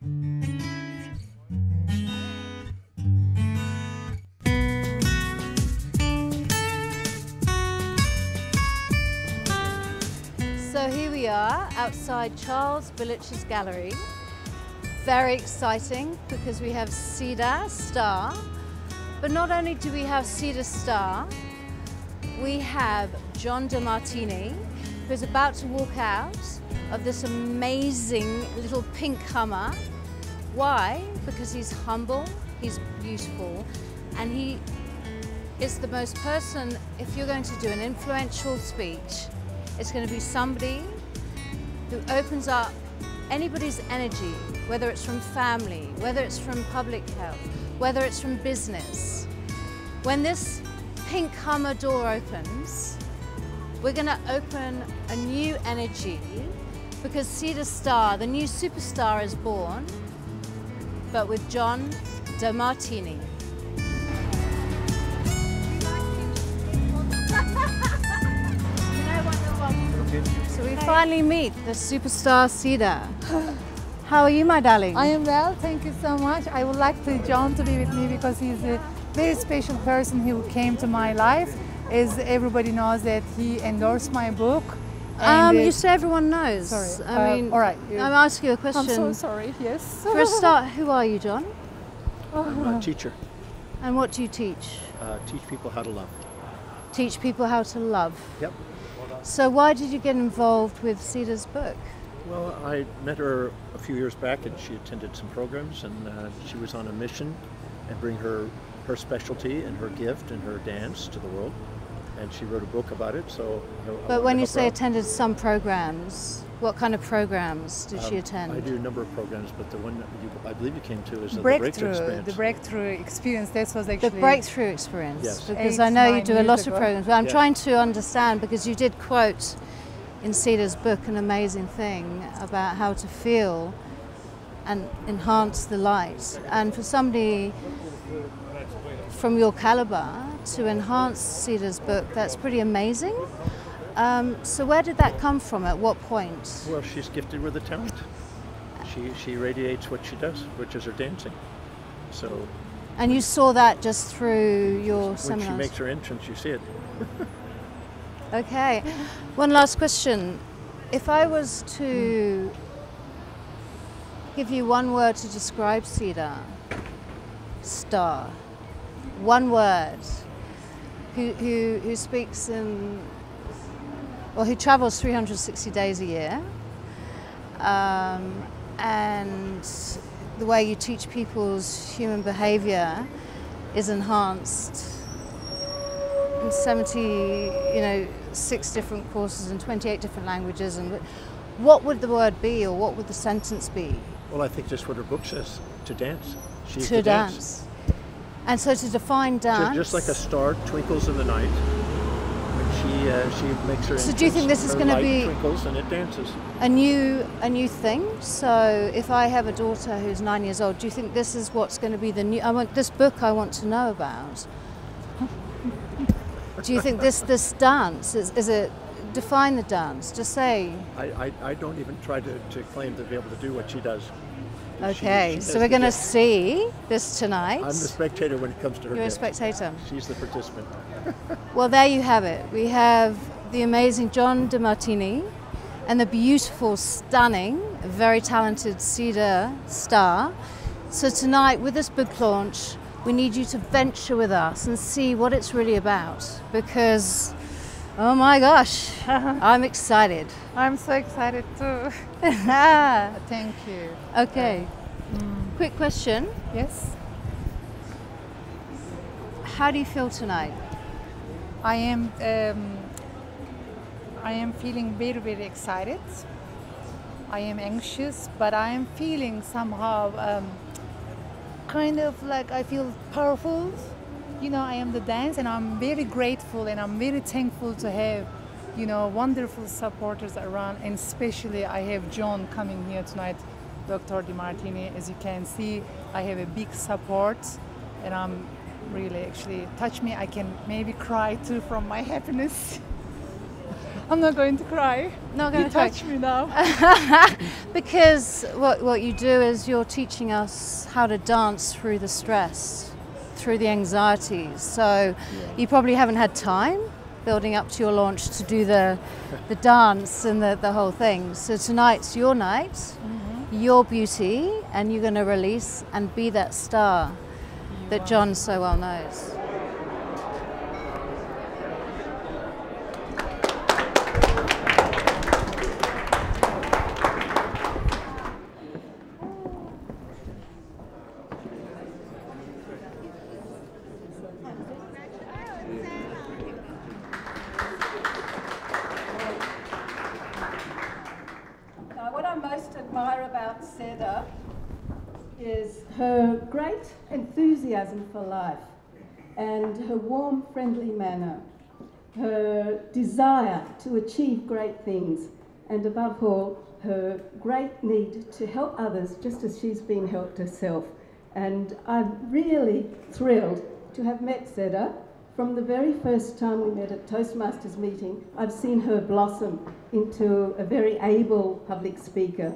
So here we are outside Charles Billich's gallery. Very exciting because we have Seda Star, but not only do we have Seda Star, we have John Demartini, who's about to walk out of this amazing little pink Hummer. Why? Because he's humble, he's beautiful, and he is the most person, if you're going to do an influential speech, it's going to be somebody who opens up anybody's energy, whether it's from family, whether it's from public health, whether it's from business. When this pink Hummer door opens, we're going to open a new energy because Seda Star, the new superstar, is born, but with John Demartini. So we finally meet the superstar Seda. How are you, my darling? I am well, thank you so much. I would like John to be with me because he's a very special person who came to my life. As everybody knows that he endorsed my book. You say everyone knows. Sorry. I mean, all right. I'm asking you a question. I'm so sorry, yes. For a start, who are you, John? I'm a teacher. And what do you teach? Teach people how to love. Teach people how to love. Yep. So why did you get involved with Seda's book? Well, I met her a few years back and she attended some programs and she was on a mission and bring her specialty and her gift and her dance to the world. And she wrote a book about it, so... But when you say attended some programs, what kind of programs did she attend? I do a number of programs, but the one that I believe you came to is the Breakthrough Experience. The Breakthrough Experience, that was actually... The Breakthrough Experience, yes. Because I know you do a lot of ago. programs, but I'm trying to understand, because you did quote in Seda's book an amazing thing about how to feel and enhance the light. And for somebody from your caliber to enhance Seda's book, that's pretty amazing. So where did that come from? At what point? Well, she's gifted with a talent. She radiates what she does, which is her dancing. So. And you saw that just through your seminars? When she makes her entrance, you see it. Okay. One last question. If I was to give you one word to describe Seda Star, one word, who speaks in, well, who travels 360 days a year, and the way you teach people's human behavior is enhanced in 6 different courses in 28 different languages. And what would the word be, or what would the sentence be? Well, I think that's what her book says, to dance. She's to dance. And so to define dance... Just like a star twinkles in the night, when she makes her entrance, so do you think this is going to be twinkles and it dances. a new thing? So if I have a daughter who's 9 years old, do you think this is what's going to be the new... this book I want to know about. Do you think this dance, is it... Define the dance, just say... I don't even try to claim to be able to do what she does. Okay, so we're going to see this tonight. I'm the spectator when it comes to her. You're gift. a spectator. She's the participant. Well, there you have it. We have the amazing John Demartini and the beautiful, stunning, very talented Seda Star. So tonight, with this book launch, we need you to venture with us and see what it's really about, because, oh my gosh, I'm excited. I'm so excited too. Thank you. Okay. Quick question. Yes? How do you feel tonight? I am feeling very, very excited. I am anxious, but I am feeling somehow kind of like I feel powerful. You know, I am the dance, and I'm very grateful and I'm very thankful to have, you know, wonderful supporters around, and especially I have John coming here tonight, Dr. Demartini. As you can see, I have a big support, and I'm really actually touch me. I can maybe cry too from my happiness. I'm not going to cry. Not going You to cry. touch me now. Because what you do is you're teaching us how to dance through the stress, through the anxieties. So you probably haven't had time building up to your launch to do the dance and the whole thing. So tonight's your night, your beauty, and you're going to release and be that star that John so well knows. What I most admire about Seda is her great enthusiasm for life and her warm, friendly manner, her desire to achieve great things, and above all, her great need to help others just as she's been helped herself. And I'm really thrilled to have met Seda. From the very first time we met at Toastmasters meeting, I've seen her blossom into a very able public speaker.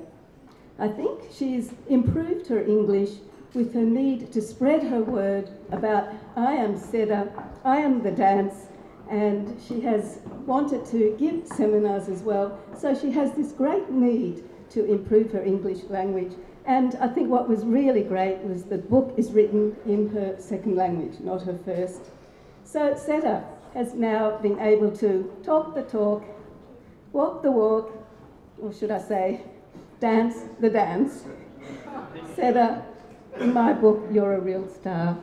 I think she's improved her English with her need to spread her word about I am Seda, I am the dance, and she has wanted to give seminars as well. So she has this great need to improve her English language. And I think what was really great was the book is written in her second language, not her first. So Seda has now been able to talk the talk, walk the walk, or should I say, dance the dance. Seda, in my book, you're a real star.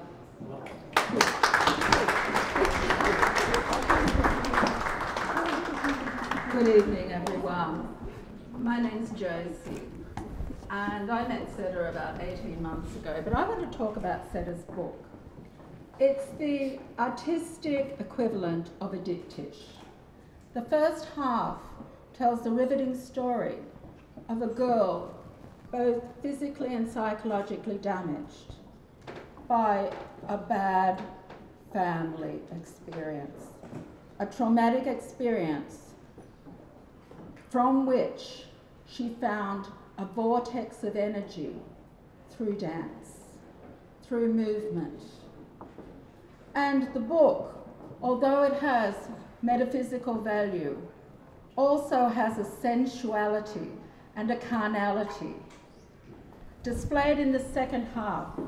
Good evening, everyone. My name's Josie, and I met Seda about 18 months ago, but I want to talk about Seda's book. It's the artistic equivalent of a diptych. The first half tells the riveting story of a girl both physically and psychologically damaged by a bad family experience, a traumatic experience from which she found a vortex of energy through dance, through movement. And the book, although it has metaphysical value, also has a sensuality and a carnality displayed in the second half,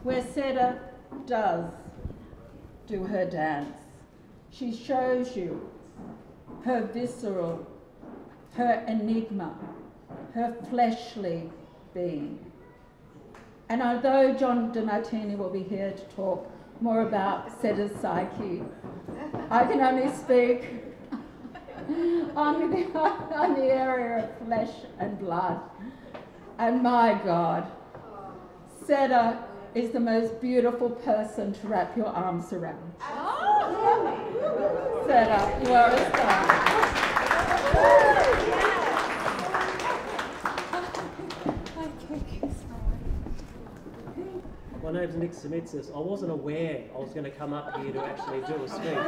where Seda does do her dance. She shows you her visceral, her enigma, her fleshly being. And although John Demartini will be here to talk more about Seda's psyche, I can only speak on the area of flesh and blood. And my God, Seda is the most beautiful person to wrap your arms around. Seda, you are a star. My name's Nick Simitzis. I wasn't aware I was going to come up here to actually do a speech.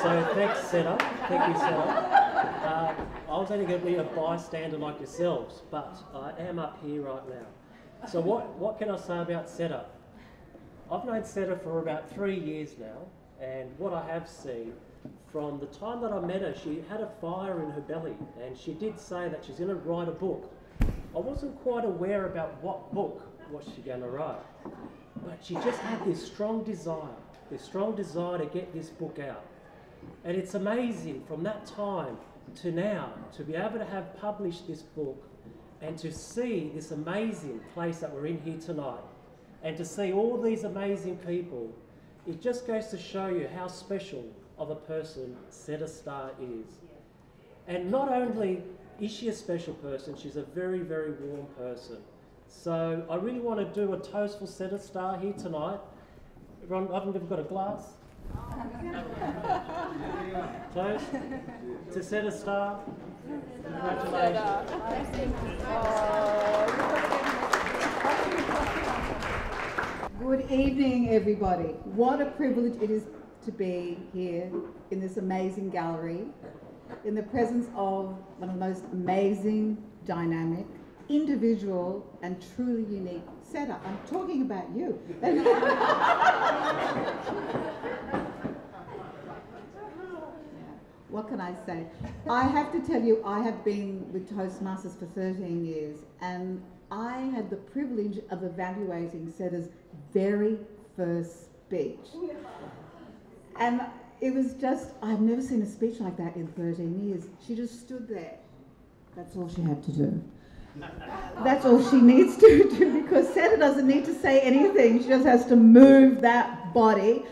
So thanks, Seda. Thank you, Seda. I was only going to be a bystander like yourselves, but I am up here right now. So what can I say about Seda? I've known Seda for about 3 years now, and what I have seen, from the time that I met her, she had a fire in her belly, and she did say that she's going to write a book. I wasn't quite aware about what book was she going to write, but she just had this strong desire to get this book out. And it's amazing from that time to now to be able to have published this book and to see this amazing place that we're in here tonight and to see all these amazing people. It just goes to show you how special of a person Seda Star is. And not only is she a special person, she's a very, very warm person. So I really want to do a toast for Seda Star here tonight. Everyone, I haven't even got a glass. Toast to Seda Star. Congratulations. Good evening, everybody. What a privilege it is to be here in this amazing gallery. in the presence of one of the most amazing, dynamic, individual, and truly unique Seda. I'm talking about you. What can I say? I have to tell you, I have been with Toastmasters for 13 years, and I had the privilege of evaluating Seda's very first speech. And it was just, I've never seen a speech like that in 13 years. She just stood there. That's all she had to do. That's all she needs to do, because Seda doesn't need to say anything. She just has to move that body,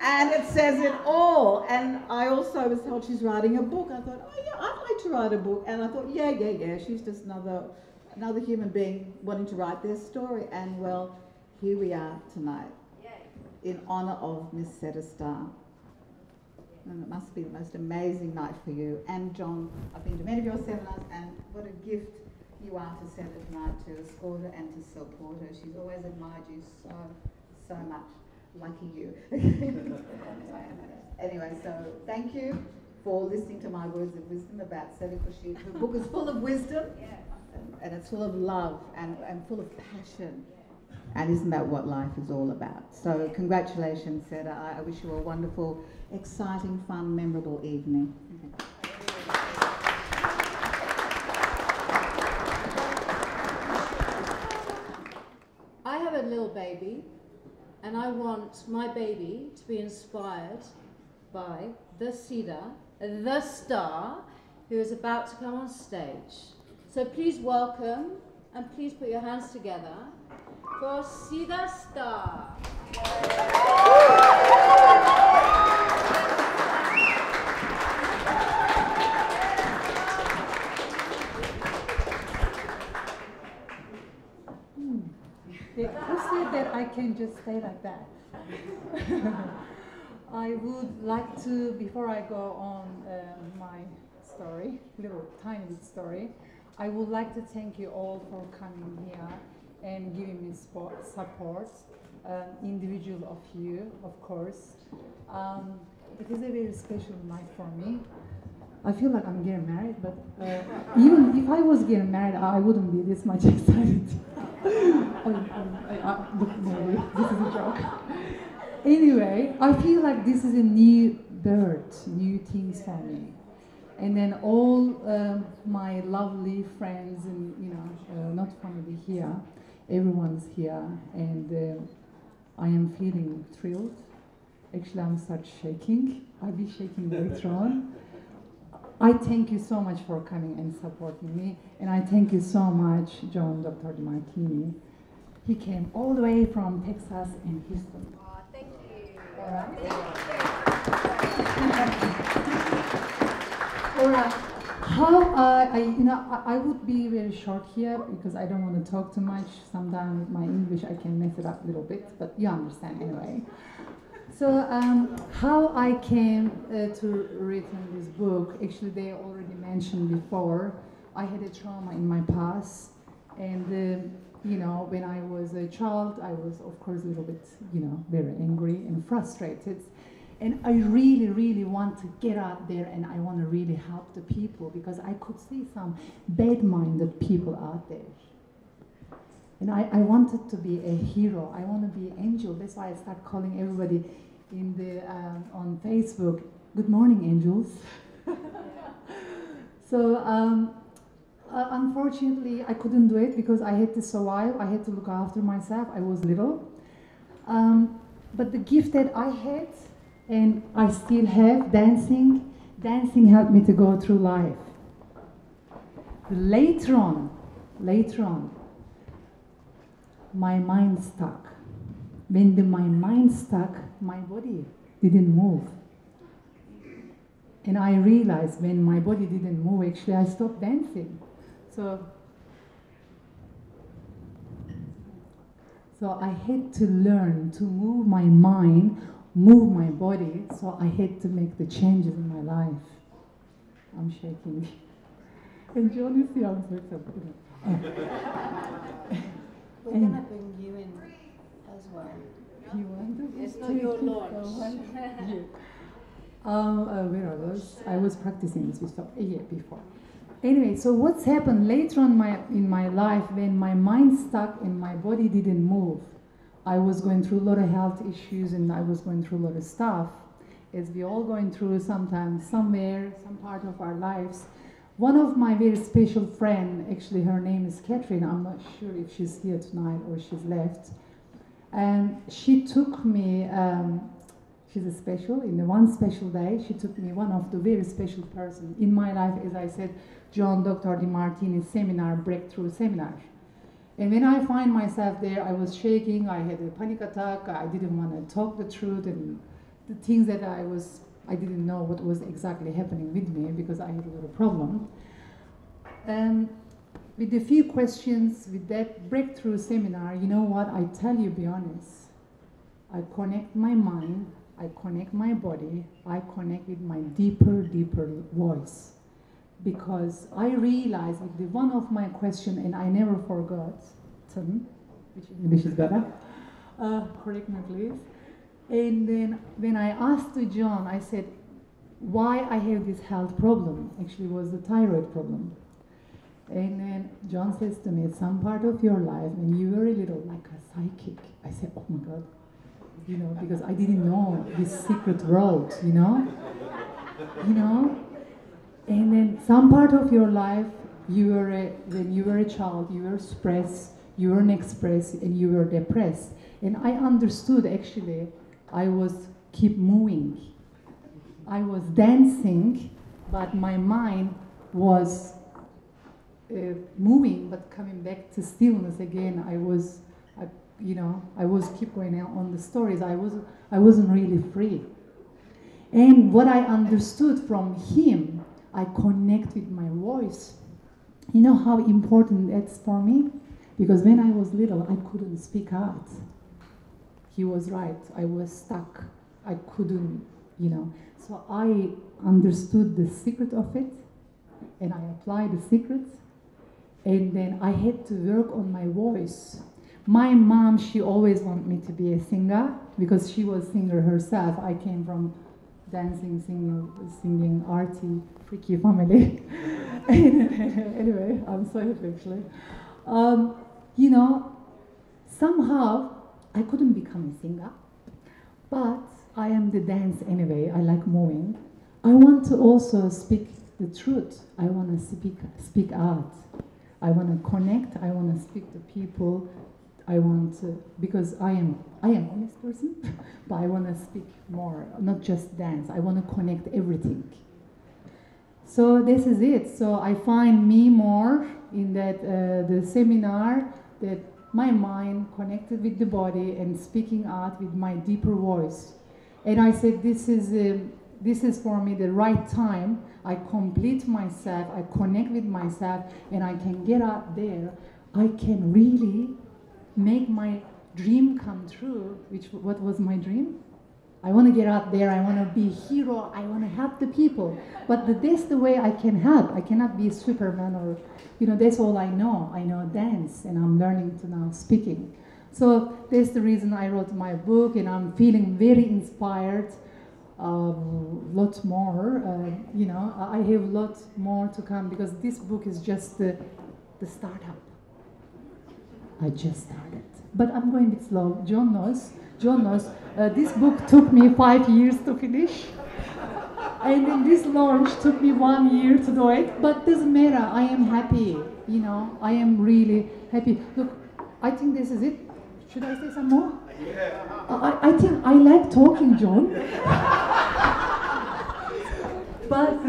and it says it all. And I also was told she's writing a book. I thought, oh yeah, I'd like to write a book. And I thought, yeah, she's just another human being wanting to write their story. And well, here we are tonight, in honour of Miss Seda Starr. And it must be the most amazing night for you. And John, I've been to many of your seminars, and what a gift you are to Seda tonight, to escort her and to support her. She's always admired you so much. Lucky you. Anyway, so thank you for listening to my words of wisdom about Seda, because her book is full of wisdom, and it's full of love and full of passion. And isn't that what life is all about? So congratulations, Seda. I wish you a wonderful, exciting, fun, memorable evening. I have a little baby, and I want my baby to be inspired by the Seda, the star, who is about to come on stage. So please welcome, and please put your hands together for Seda Starr. Who said that I can just stay like that? I would like to, before I go on my story, little tiny story, I would like to thank you all for coming here and giving me support. Individual of you, of course. It is a very special night for me. I feel like I'm getting married, but even if I was getting married, I wouldn't be this much excited. This is a joke. Anyway, I feel like this is a new birth, new things for me. And then all my lovely friends and, not family here, everyone's here, and I am feeling thrilled. Actually, I'm start shaking. I'll be shaking later on. I thank you so much for coming and supporting me, and I thank you so much, Dr. Demartini. He came all the way from Texas and Houston. Oh, thank you. All right. Thank you. All right. How I would be very short here because I don't want to talk too much. Sometimes with my English I can mess it up a little bit, but you understand anyway. So how I came to written this book, actually they already mentioned before, I had a trauma in my past, and when I was a child, I was of course a little bit, very angry and frustrated. And I really, really want to get out there, and I want to really help the people, because I could see some bad-minded people out there. And I wanted to be a hero. I want to be an angel. That's why I start calling everybody in the on Facebook, "Good morning, angels." So unfortunately, I couldn't do it because I had to survive. I had to look after myself. I was little. But the gift that I had, and I still have, dancing helped me to go through life. Later on, my mind stuck. When my mind stuck, my body didn't move. And I realized when my body didn't move, actually I stopped dancing. So I had to learn to move my mind, move my body, so I had to make the changes in my life. I'm shaking. And John is here, I'm so excited. We're going to bring you in as well. You want to? It's not your launch. Where I was practicing this before, a year before. Anyway, so what's happened later on in my life when my mind stuck and my body didn't move, I was going through a lot of health issues and I was going through a lot of stuff, as we all going through sometimes, somewhere, some part of our lives. One of my very special friend, actually her name is Catherine, I'm not sure if she's here tonight or she's left, and she took me, she's a special, in the one special day, she took me one of the very special person in my life, as I said, Dr. Demartini seminar, breakthrough seminar. And when I find myself there, I was shaking, I had a panic attack, I didn't want to talk the truth, and the things that I didn't know what was exactly happening with me because I had a little problem. And with a few questions, with that breakthrough seminar, you know what, I tell you, be honest, I connect my mind, I connect my body, I connect with my deeper voice. Because I realized with the one of my question, and I never forgot, which English is better, correct me please. And then when I asked to John, I said, why I have this health problem? Actually, it was the thyroid problem. And then John says to me, some part of your life, when you were a little like a psychic. I said, oh my God, you know, because I didn't know this secret road, you know. And then some part of your life, when you were a child, you were stressed, you weren't expressed, and you were depressed. And I understood, actually, I was keep moving. I was dancing, but my mind was moving, but coming back to stillness again. I was keep going on the stories. I wasn't really free. And what I understood from him, I connect with my voice. You know how important that's for me? Because when I was little, I couldn't speak out. He was right. I was stuck. I couldn't, So I understood the secret of it, and I applied the secret. And then I had to work on my voice. My mom, she always wanted me to be a singer because she was a singer herself. I came from dancing, singing, arty, freaky family. Anyway, I'm so happy actually. Somehow I couldn't become a singer, but I am the dance anyway. I like moving. I want to also speak the truth. I want to speak out. I want to connect. I want to speak to people. I want to, because I am an honest person, but I want to speak more, not just dance. I want to connect everything. So this is it. So I find me more in that the seminar, that my mind connected with the body and speaking out with my deeper voice. And I said, this is for me the right time. I complete myself, I connect with myself, and I can get out there. I can really make my dream come true. What was my dream? I want to get out there, I want to be a hero, I want to help the people. But that's the way I can help. I cannot be a Superman or, that's all I know. I know dance, and I'm learning to now speaking. So that's the reason I wrote my book, and I'm feeling very inspired. Lot more, I have a lot more to come, because this book is just the startup. I just started, but I'm going a bit slow. John knows. This book took me 5 years to finish, and then this launch took me 1 year to do it. But doesn't matter. I am happy. I am really happy. Look, I think this is it. Should I say some more? Yeah. I think I like talking, John. But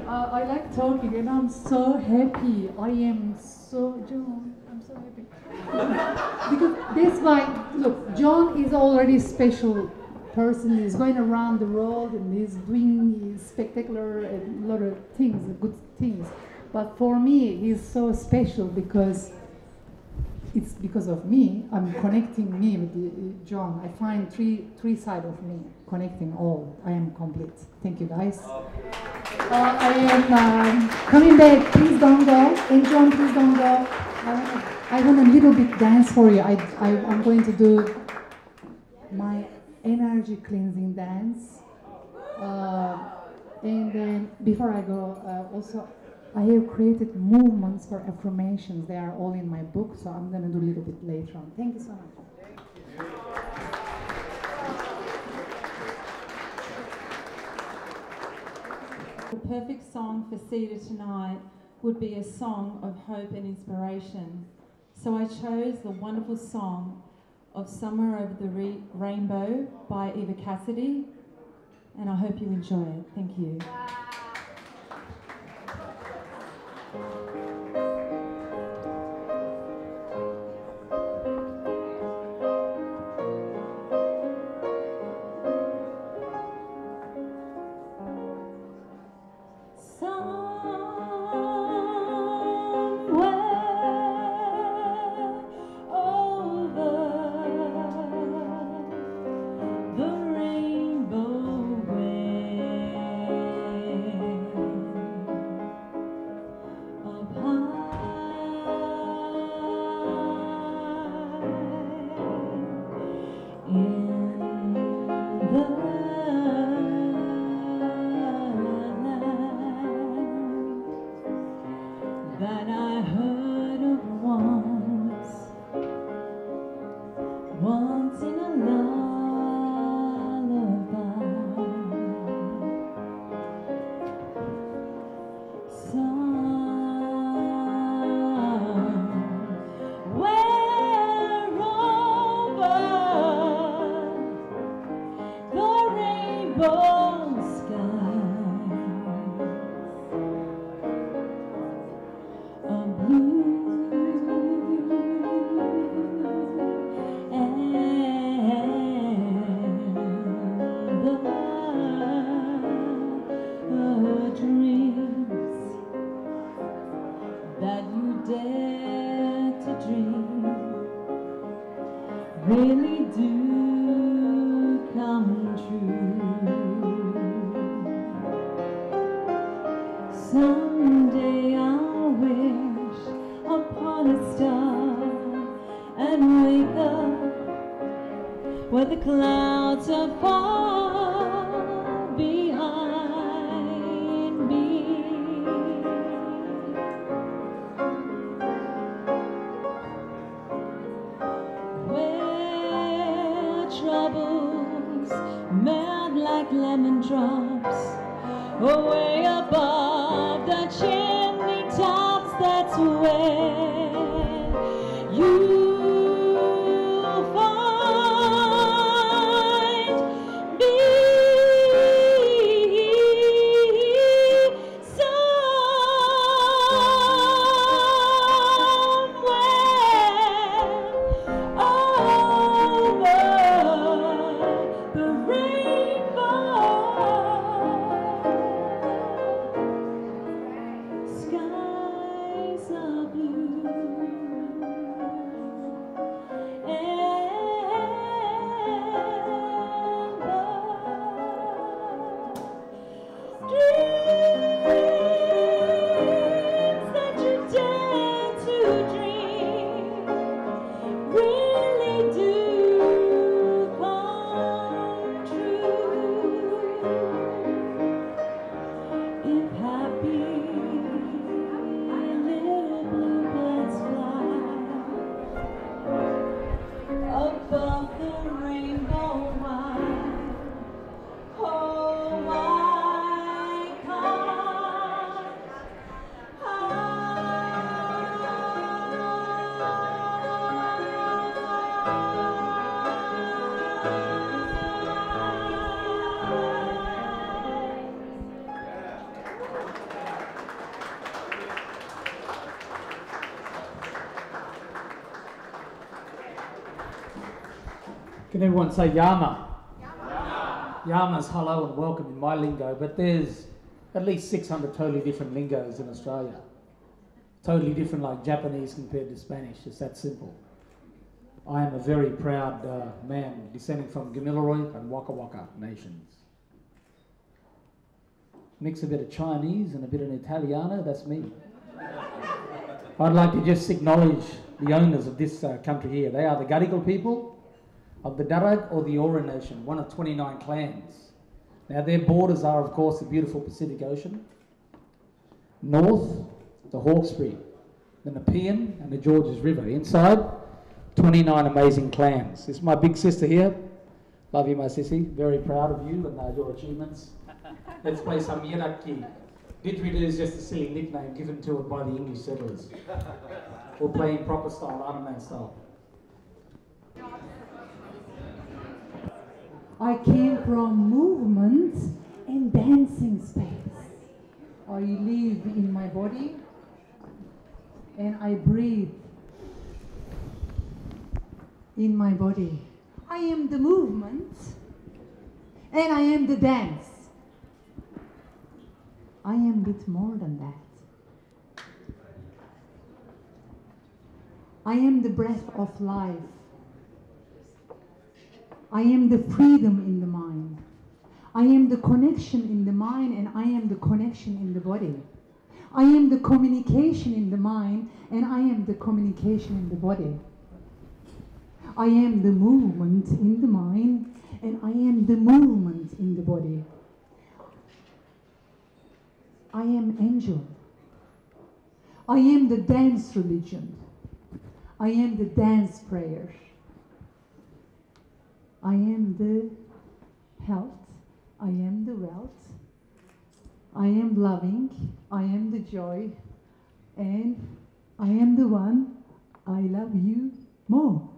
I like talking, and I'm so happy. I am so, John, I'm so happy. Because that's why, look, John is already a special person. He's going around the world and he's doing spectacular and a lot of things, good things. But for me, he's so special because it's because of me. I'm connecting me with John. I find three sides of me, connecting all. I am complete. Thank you, guys. I am coming back. Please don't go. And John, please don't go. I want a little bit dance for you. I'm going to do my energy cleansing dance. And then before I go, also I have created movements for affirmations. They are all in my book, so I'm going to do a little bit later on. Thank you so much. The perfect song for Seda tonight would be a song of hope and inspiration. So I chose the wonderful song of Summer Over the Rainbow by Eva Cassidy, and I hope you enjoy it. Thank you. Can everyone say Yama? Yama. Yama's hello and welcome in my lingo, but there's at least 600 totally different lingos in Australia. Totally different, like Japanese compared to Spanish. It's that simple. I am a very proud man descending from Gamilaroi and Waka Waka nations. Mix a bit of Chinese and a bit of Italiano, that's me. I'd like to just acknowledge the owners of this country here. They are the Gadigal people of the Darug or the Ora Nation, one of 29 clans. Now their borders are, of course, the beautiful Pacific Ocean. North, the Hawkesbury, the Nepean and the Georges River. Inside, 29 amazing clans. This is my big sister here. Love you, my sissy. Very proud of you and your achievements. Let's play some Yeraki. Didgeridoo is just a silly nickname given to it by the English settlers. We'll play in proper style, Arnhem style. I came from movement and dancing space. I live in my body and I breathe in my body. I am the movement and I am the dance. I am a bit more than that. I am the breath of life. I am the freedom in the mind. I am the connection in the mind and I am the connection in the body. I am the communication in the mind and I am the communication in the body. I am the movement in the mind and I am the movement in the body. I am angel. I am the dance religion. I am the dance prayer. I am the health. I am the wealth. I am loving. I am the joy. And I am the one. I love you more.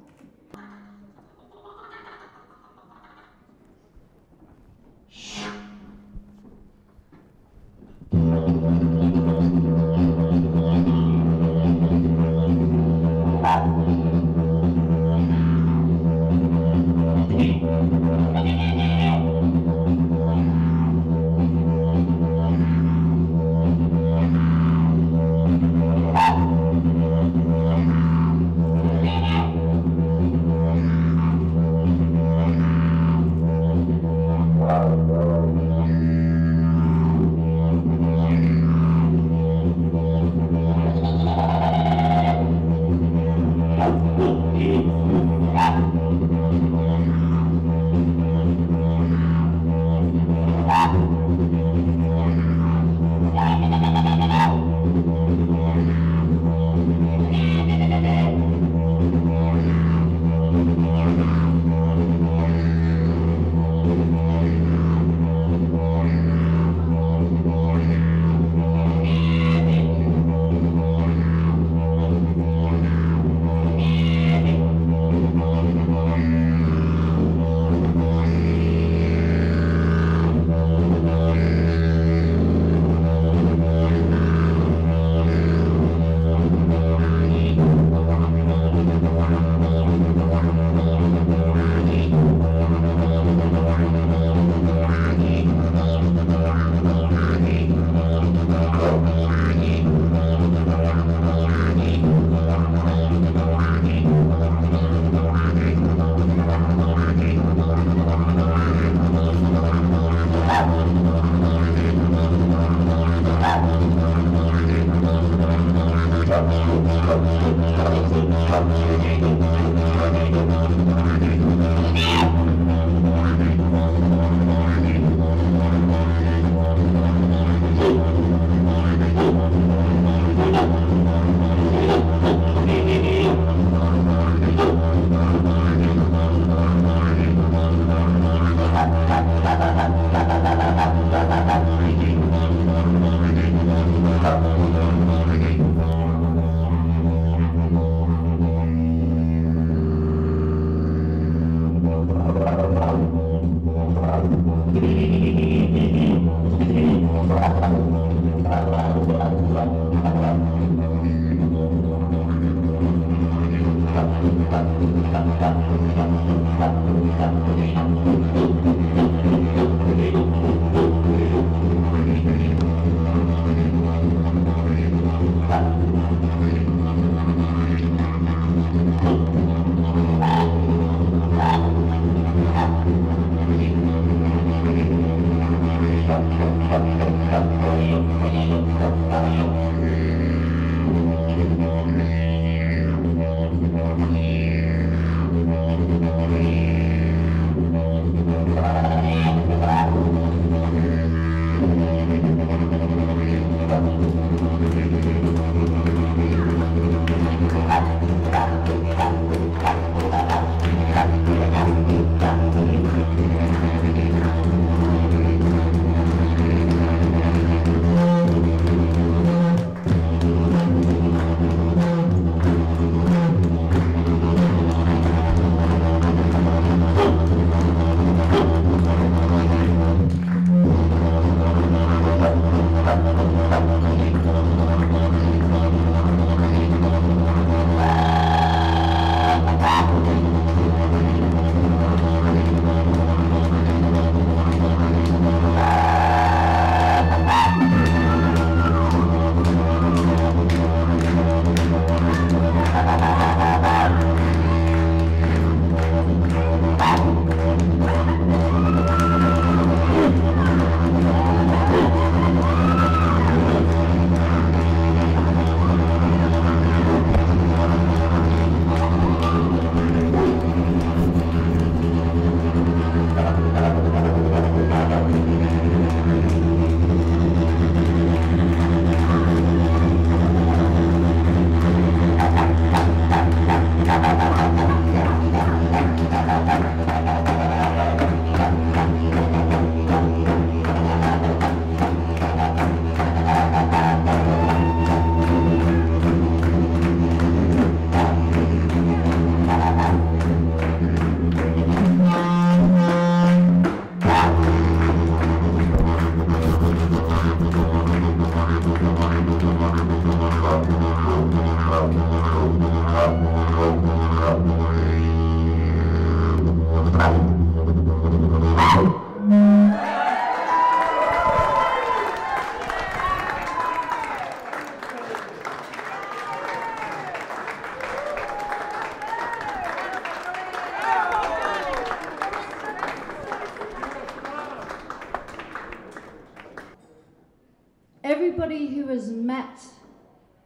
Everybody who has met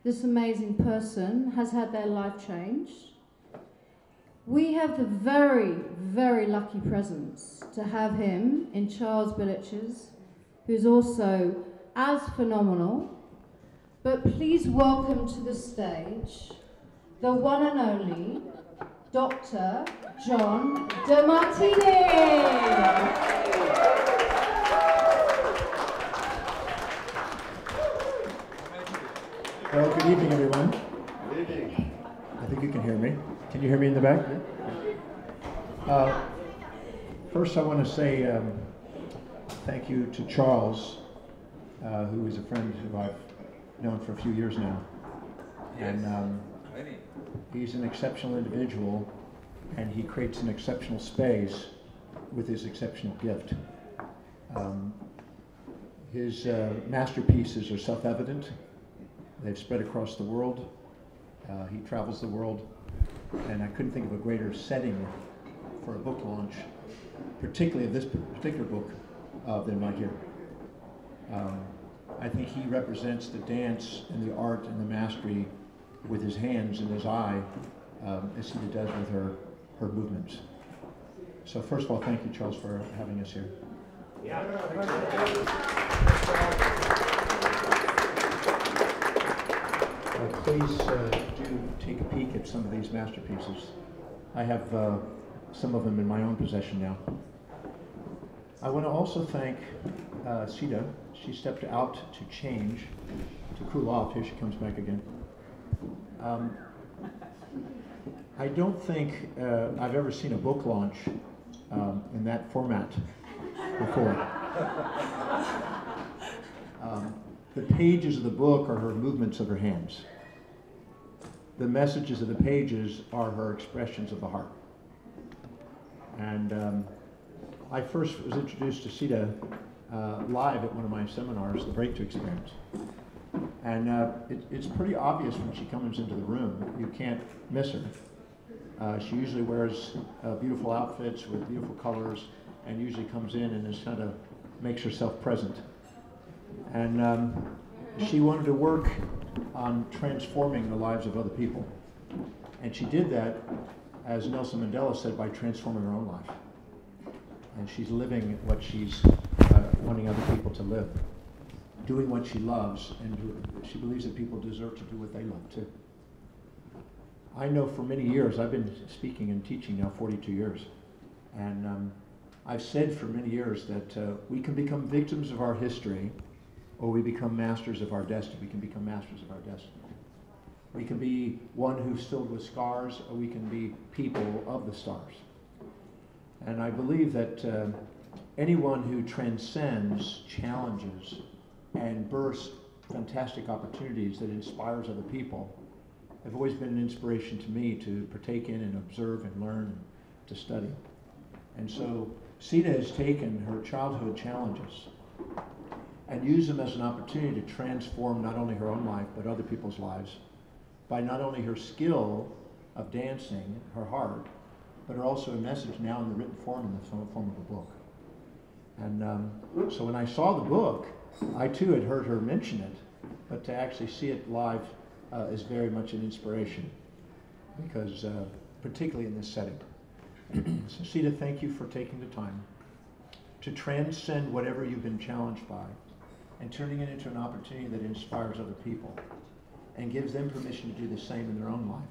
this amazing person has had their life changed. We have the very, very lucky presence to have him in Charles Billich's, who's also as phenomenal. But please welcome to the stage the one and only Dr. John Demartini. Well, good evening, everyone. Good evening. I think you can hear me. Can you hear me in the back? First, I want to say thank you to Charles, who is a friend who I've known for a few years now. And he's an exceptional individual, and he creates an exceptional space with his exceptional gift. His masterpieces are self-evident. They've spread across the world. He travels the world, and I couldn't think of a greater setting for a book launch, particularly of this particular book, than right here. I think he represents the dance and the art and the mastery with his hands and his eye, as Seda does with her movements. So first of all, thank you, Charles, for having us here. Yeah. Please do take a peek at some of these masterpieces. I have some of them in my own possession now. I want to also thank Seda. She stepped out to change, to cool off. Here she comes back again. I don't think I've ever seen a book launch in that format before. The pages of the book are her movements of her hands. The messages of the pages are her expressions of the heart. And I first was introduced to Seda live at one of my seminars, the Breakthrough Experience. And it's pretty obvious when she comes into the room. You can't miss her. She usually wears beautiful outfits with beautiful colors, and usually comes in and just kind of makes herself present. And she wanted to work on transforming the lives of other people. And she did that, as Nelson Mandela said, by transforming her own life. And she's living what she's wanting other people to live. doing what she loves, and she believes that people deserve to do what they love too. I know for many years, I've been speaking and teaching now 42 years, and I've said for many years that we can become victims of our history, or we become masters of our destiny. We can become masters of our destiny. We can be one who's filled with scars, or we can be people of the stars. And I believe that anyone who transcends challenges and bursts fantastic opportunities that inspires other people have always been an inspiration to me to partake in and observe and learn and to study. And so Seda has taken her childhood challenges and used them as an opportunity to transform not only her own life but other people's lives by not only her skill of dancing, her heart, but also a message now in the written form, in the form of a book. And so when I saw the book, I too had heard her mention it, but to actually see it live is very much an inspiration, because particularly in this setting. So Seda, thank you for taking the time to transcend whatever you've been challenged by and turning it into an opportunity that inspires other people and gives them permission to do the same in their own life.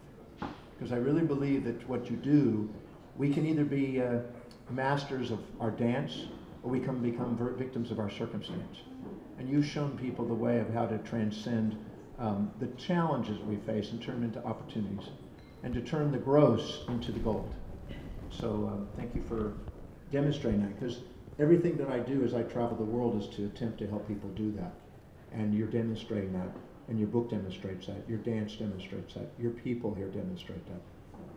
Because I really believe that what you do, we can either be masters of our dance, or we can become victims of our circumstance. And you've shown people the way of how to transcend the challenges we face and turn them into opportunities, and to turn the gross into the gold. So thank you for demonstrating that, because everything that I do as I travel the world is to attempt to help people do that. And you're demonstrating that, and your book demonstrates that, your dance demonstrates that, your people here demonstrate that.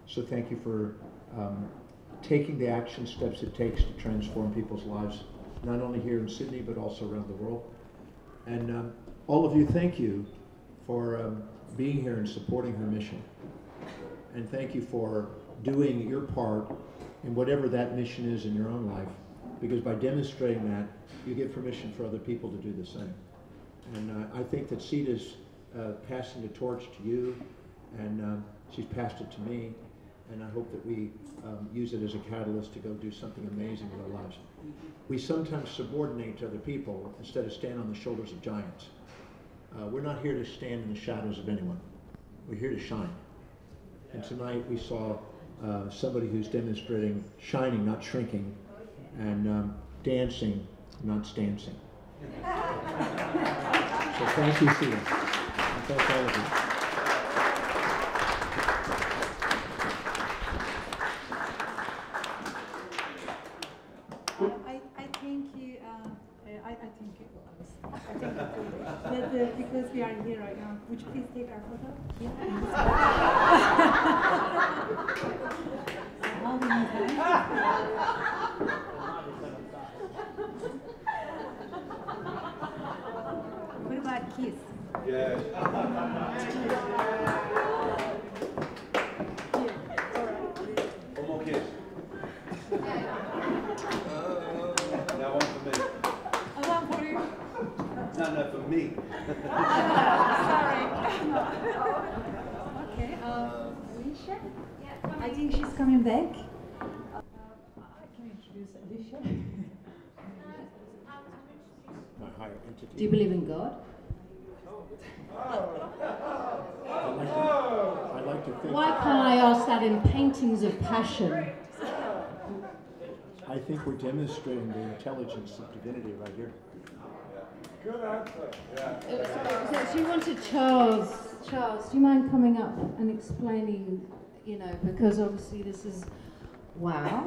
So thank you for taking the action steps it takes to transform people's lives, not only here in Sydney, but also around the world. And all of you, thank you for being here and supporting her mission. And thank you for doing your part in whatever that mission is in your own life, because by demonstrating that, you give permission for other people to do the same. And I think that Seda's passing the torch to you, and she's passed it to me, and I hope that we use it as a catalyst to go do something amazing with our lives. We sometimes subordinate to other people instead of stand on the shoulders of giants. We're not here to stand in the shadows of anyone. We're here to shine. And tonight we saw somebody who's demonstrating shining, not shrinking, and dancing, not stancing. So thank you, Seda. And thank all of you. Because we are here right now, would you please take our photo? Yeah. What about kiss? Yeah. One more kiss. Now one for me. One for you. No, for me. Sorry. Okay. Alicia? I think she's coming back. I can introduce Alicia. My higher entity. Do you believe in God? I'd like to think. Why can't I ask that in paintings of passion? I think we're demonstrating the intelligence of divinity right here. Good answer. Yeah. So you wanted Charles. Charles, do you mind coming up and explaining, because obviously this is, wow.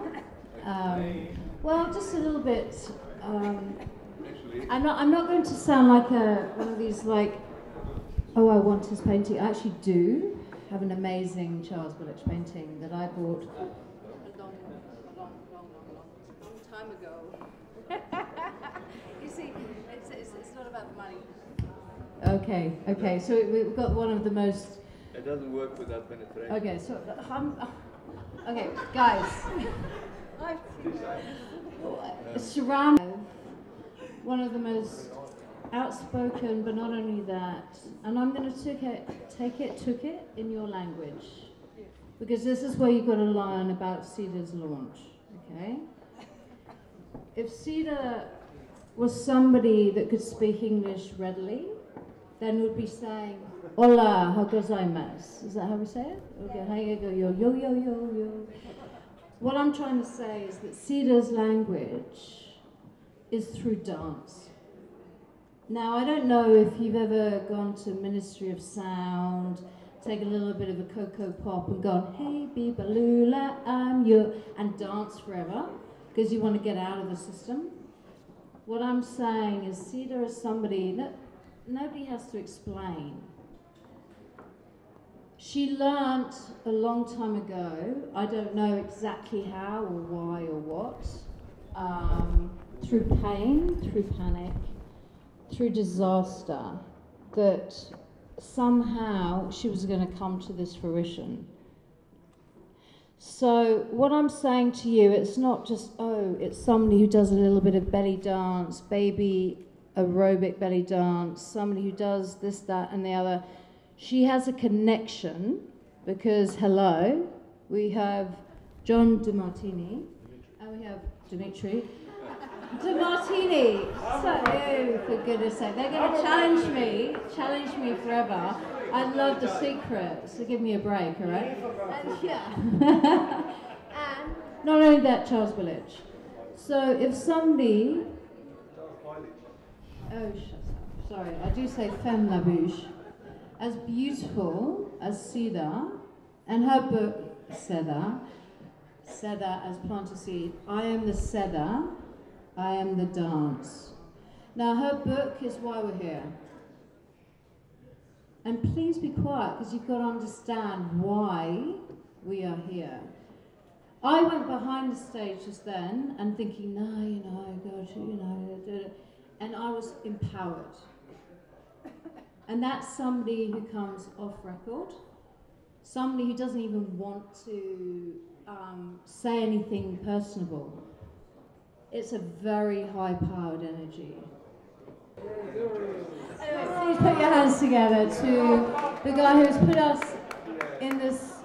Well, just a little bit. I'm not going to sound like one of these oh, I want his painting. I actually do have an amazing Charles Billich painting that I bought a long time ago. You see, it's not about the money. Okay. So we've got one of the most. It doesn't work without penetration. Okay, so okay, guys. Surrounded one of the most outspoken, but not only that, and I'm going to took it in your language, because this is where you've got to learn about Seda's launch, okay? If Seda was somebody that could speak English readily, then would be saying, "Hola, how gozaimasu." Is that how we say it? Okay, how you go, yo, yo, yo, yo, yo. What I'm trying to say is that Seda's language is through dance. Now, I don't know if you've ever gone to Ministry of Sound, take a little bit of a Cocoa Pop and gone, "Hey, Bibalula, I'm you," and dance forever, because you want to get out of the system. What I'm saying is Seda is somebody that nobody has to explain. She learnt a long time ago, I don't know exactly how or why or what, through pain, through panic, through disaster, that somehow she was going to come to this fruition. So what I'm saying to you, it's not just, oh, it's somebody who does a little bit of belly dance, baby aerobic belly dance, somebody who does this, that, and the other. She has a connection because, hello, we have John Demartini, and we have Dimitri. Demartini! So, oh, for goodness sake, they're going to challenge me forever. I love The Secret, so give me a break, all right? And, yeah. And not only that, Charles Billich. So if somebody... Oh, shut up. Sorry, I do say femme la bouche. As beautiful as Seda, and her book, Seda as planter seed, I am the Seda, I am the dance. Now her book is why we're here. And please be quiet, because you've got to understand why we are here. I went behind the stage just then and thinking, no, you know, I got to, you know, and I was empowered. And that's somebody who comes off record, somebody who doesn't even want to say anything personable. It's a very high-powered energy. Anyway, please put your hands together to the guy who has put us in this.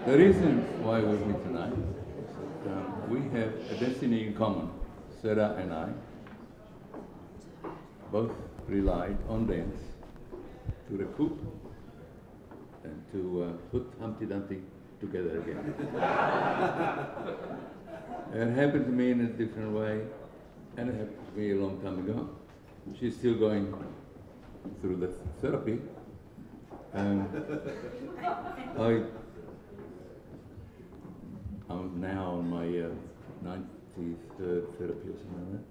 The reason why we're here tonight is that we have a destiny in common. Seda and I both relied on dance to recoup and to put Humpty Dumpty together again. It happened to me in a different way, and it happened to me a long time ago. She's still going through the therapy. I'm now on my 93rd therapy or something like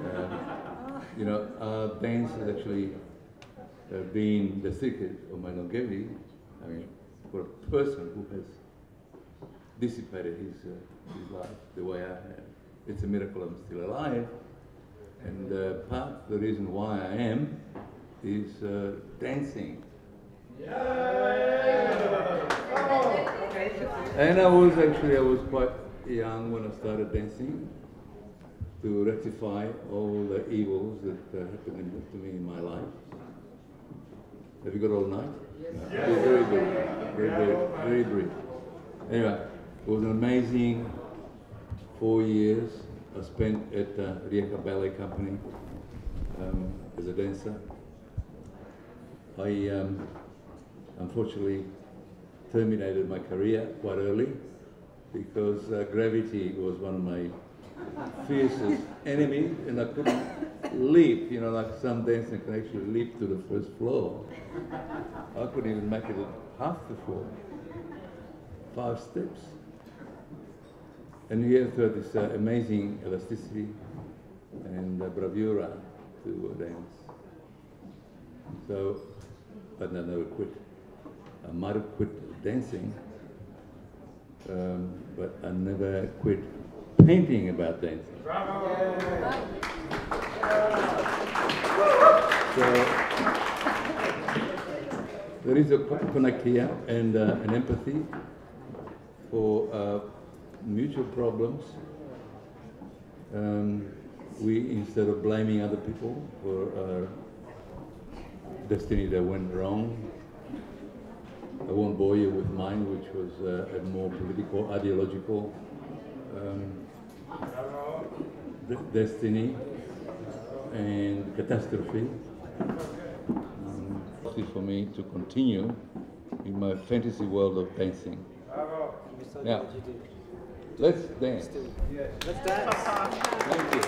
that. You know, dance has actually been the secret of my longevity. I mean, for a person who has dissipated his life the way I have, it's a miracle I'm still alive. And part of the reason why I am is dancing. And I was quite young when I started dancing to rectify all the evils that happened to me in my life. Have you got all night? No. Very good. Very brief. Anyway, it was an amazing 4 years I spent at Rijeka Ballet Company as a dancer. I unfortunately terminated my career quite early because gravity was one of my fiercest enemies, and I couldn't leap, you know, like some dancers can actually leap to the first floor. I couldn't even make it half the floor. 5 steps. And you have to have this amazing elasticity and bravura to dance. So, but I never quit. I might have quit dancing, but I never quit painting about dancing. So there is a connect here and an empathy for mutual problems. We, instead of blaming other people for destiny that went wrong, I won't bore you with mine, which was a more political, ideological destiny and catastrophe. It's for me to continue in my fantasy world of dancing. Now, let's dance. Let's dance. Thank you.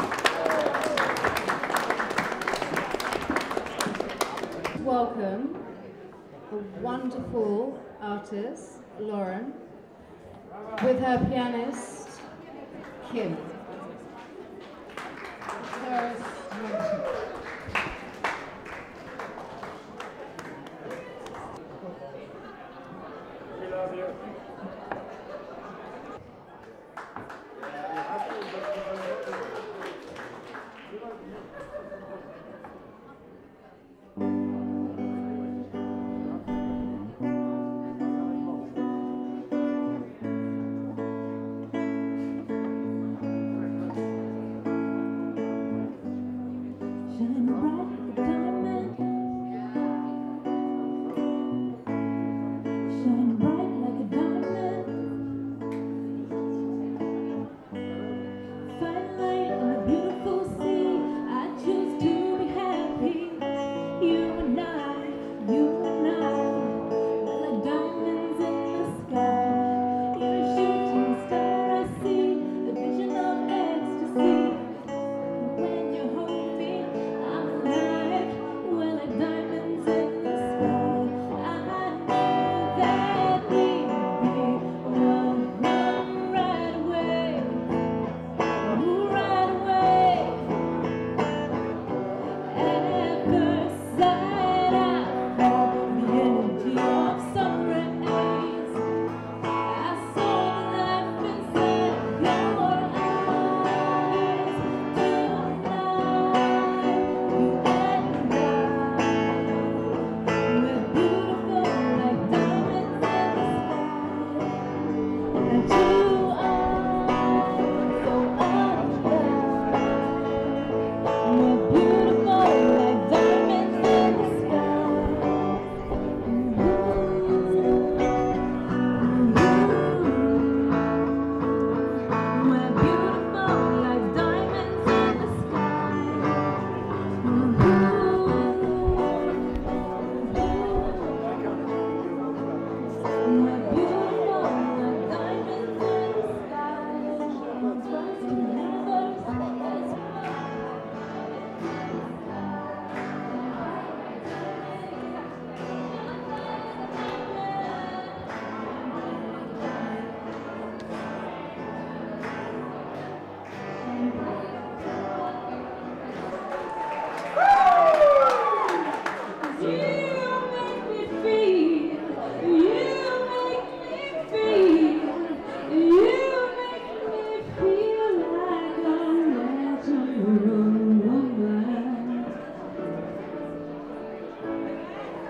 Welcome a wonderful artist, Lauren, with her pianist, Kim. We love you.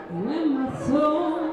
When my soul